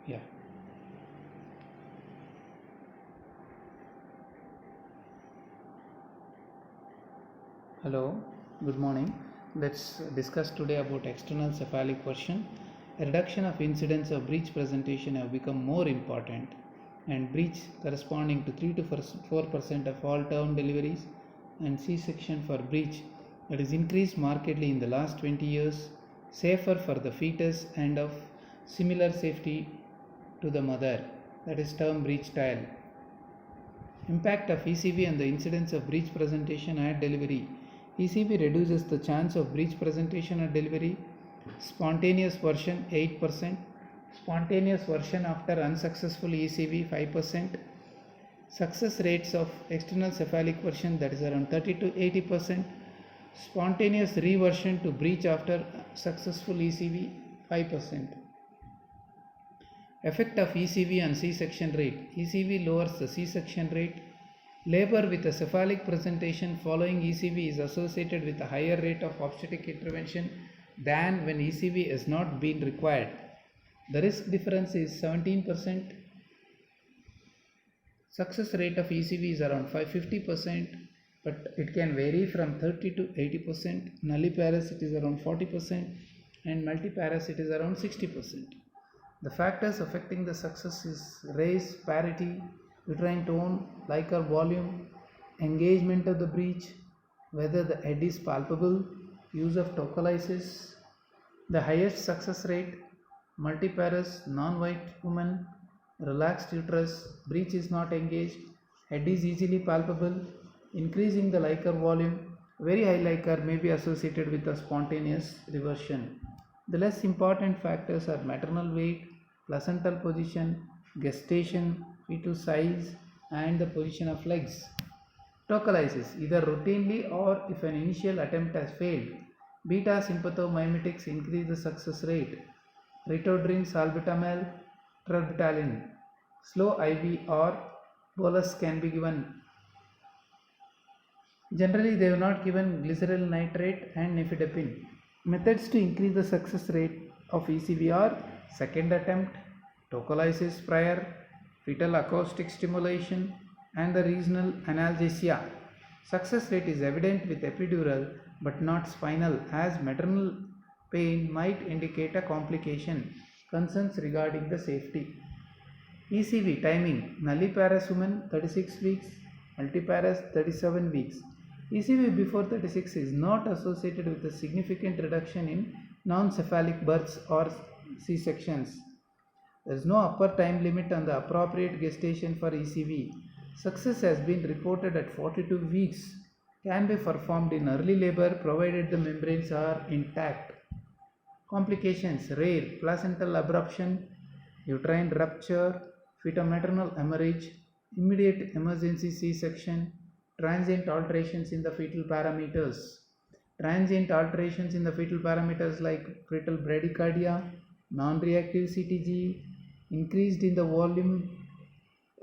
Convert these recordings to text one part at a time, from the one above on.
Yeah. Hello, good morning. Let's discuss today about external cephalic version. A reduction of incidence of breech presentation have become more important, and breech corresponding to 3 to 4% of all term deliveries and C-section for breech that is increased markedly in the last 20 years, safer for the fetus and of similar safety to the mother, that is term breech tile. Impact of ECV and the incidence of breech presentation at delivery. ECV reduces the chance of breech presentation at delivery. Spontaneous version 8%. Spontaneous version after unsuccessful ECV 5%. Success rates of external cephalic version, that is around 30 to 80%. Spontaneous reversion to breech after successful ECV 5%. Effect of ECV on C-section rate. ECV lowers the C-section rate. Labor with a cephalic presentation following ECV is associated with a higher rate of obstetric intervention than when ECV has not been required. The risk difference is 17%. Success rate of ECV is around 50%, but it can vary from 30 to 80%. Nulliparous it is around 40%, and multiparous it is around 60%. The factors affecting the success is race, parity, uterine tone, Leica volume, engagement of the breech, whether the head is palpable, use of tocolysis. The highest success rate, multiparous, non-white woman, relaxed uterus, breech is not engaged, head is easily palpable, increasing the Leica volume. Very high Leica may be associated with a spontaneous reversion. The less important factors are maternal weight, placental position, gestation, fetal size, and the position of legs. Tocolysis, either routinely or if an initial attempt has failed. Beta sympathomimetics increase the success rate. Ritodrine, salbutamol, terbutaline. Slow IV or bolus can be given. Generally, they have not given glyceryl nitrate and nifedipine. Methods to increase the success rate of ECV are second attempt, tocolysis prior, fetal acoustic stimulation, and the regional analgesia. Success rate is evident with epidural but not spinal, as maternal pain might indicate a complication. Concerns regarding the safety. ECV timing, nulliparous woman 36 weeks, multiparous 37 weeks. ECV before 36 is not associated with a significant reduction in non-cephalic births or C-sections. There is no upper time limit on the appropriate gestation for ECV. Success has been reported at 42 weeks. Can be performed in early labor provided the membranes are intact. Complications rare, placental abruption, uterine rupture, fetal-maternal hemorrhage, immediate emergency C-section, transient alterations in the fetal parameters. Transient alterations in the fetal parameters like fetal bradycardia, non-reactive CTG, increased in the volume,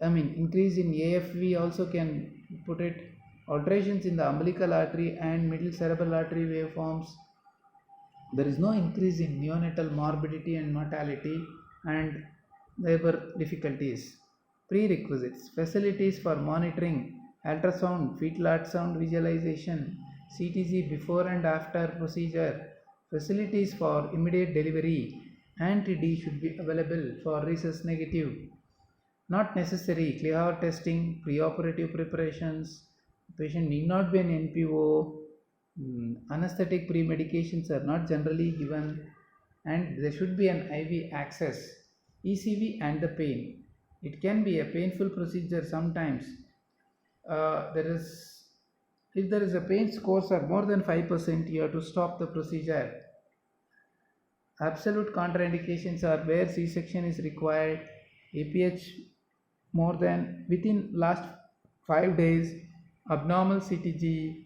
increase in AFV also can put it, alterations in the umbilical artery and middle cerebral artery waveforms. There is no increase in neonatal morbidity and mortality and labor difficulties. Prerequisites, facilities for monitoring, ultrasound, fetal ultrasound visualization, CTG before and after procedure, facilities for immediate delivery, anti-D should be available for rhesus negative. Not necessary, CLIA testing, preoperative preparations, patient need not be an NPO, anesthetic pre-medications are not generally given, and there should be an IV access. ECV and the pain. It can be a painful procedure sometimes. If there is a pain scores are more than 5%, you have to stop the procedure. Absolute contraindications are where C-section is required, APH more than within last 5 days, abnormal CTG,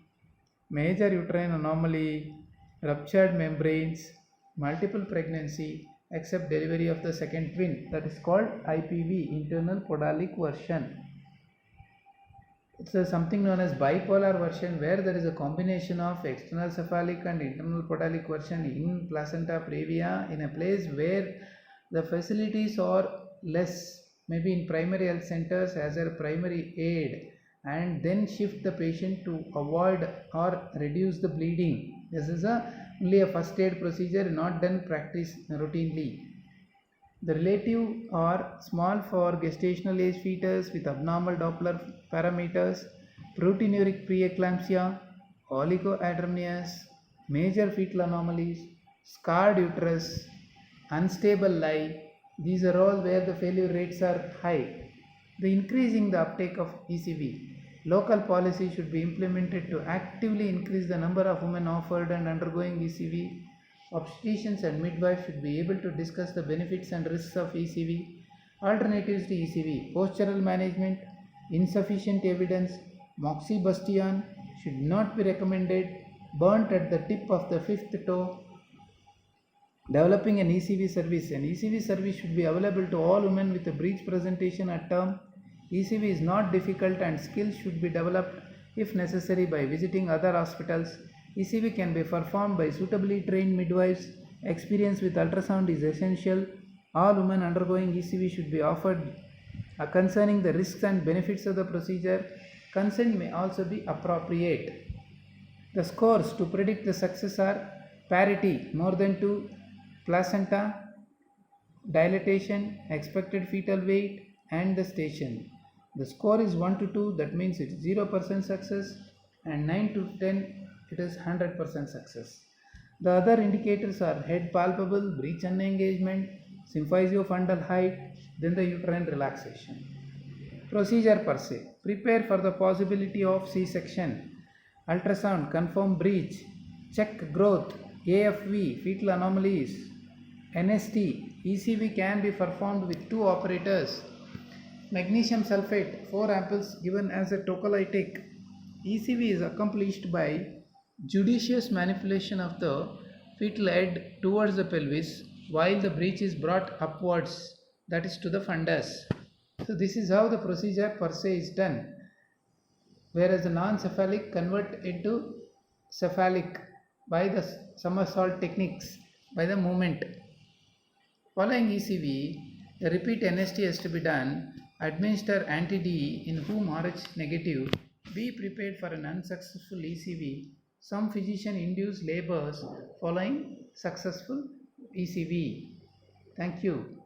major uterine anomaly, ruptured membranes, multiple pregnancy, except delivery of the second twin, that is called IPV, internal podalic version. It's something known as bipolar version, where there is a combination of external cephalic and internal podalic version in placenta previa in a place where the facilities are less, maybe in primary health centers as a primary aid, and then shift the patient to avoid or reduce the bleeding. This is only a first aid procedure, not done practice routinely. The relative are small for gestational age fetus with abnormal Doppler parameters, proteinuric preeclampsia, oligohydramnios, major fetal anomalies, scarred uterus, unstable lie. These are all where the failure rates are high. The increasing the uptake of ECV. Local policy should be implemented to actively increase the number of women offered and undergoing ECV. Obstetricians and midwives should be able to discuss the benefits and risks of ECV. Alternatives to ECV: postural management, insufficient evidence, moxibustion should not be recommended, burnt at the tip of the fifth toe. Developing an ECV service. An ECV service should be available to all women with a breech presentation at term. ECV is not difficult and skills should be developed if necessary by visiting other hospitals. ECV can be performed by suitably trained midwives. Experience with ultrasound is essential. All women undergoing ECV should be offered concerning the risks and benefits of the procedure. Consent may also be appropriate. The scores to predict the success are parity, more than 2, placenta, dilatation, expected fetal weight, and the station. The score is 1 to 2, that means it is 0% success, and 9 to 10, it is 100% success. The other indicators are head palpable, breech unengagement, symphysiofundal height, then the uterine relaxation. Procedure per se. Prepare for the possibility of C-section. Ultrasound, confirm breech, check growth, AFV, fetal anomalies, NST. ECV can be performed with 2 operators. Magnesium sulfate, 4 ampoules given as a tocolytic. ECV is accomplished by judicious manipulation of the fetal head towards the pelvis while the breech is brought upwards, that is to the fundus. So this is how the procedure per se is done, whereas the non-cephalic convert into cephalic by the somersault techniques, by the movement. Following ECV, the repeat NST has to be done. Administer anti-DE in whom Rh negative. Be prepared for an unsuccessful ECV. Some physician induce labors following successful ECV. Thank you.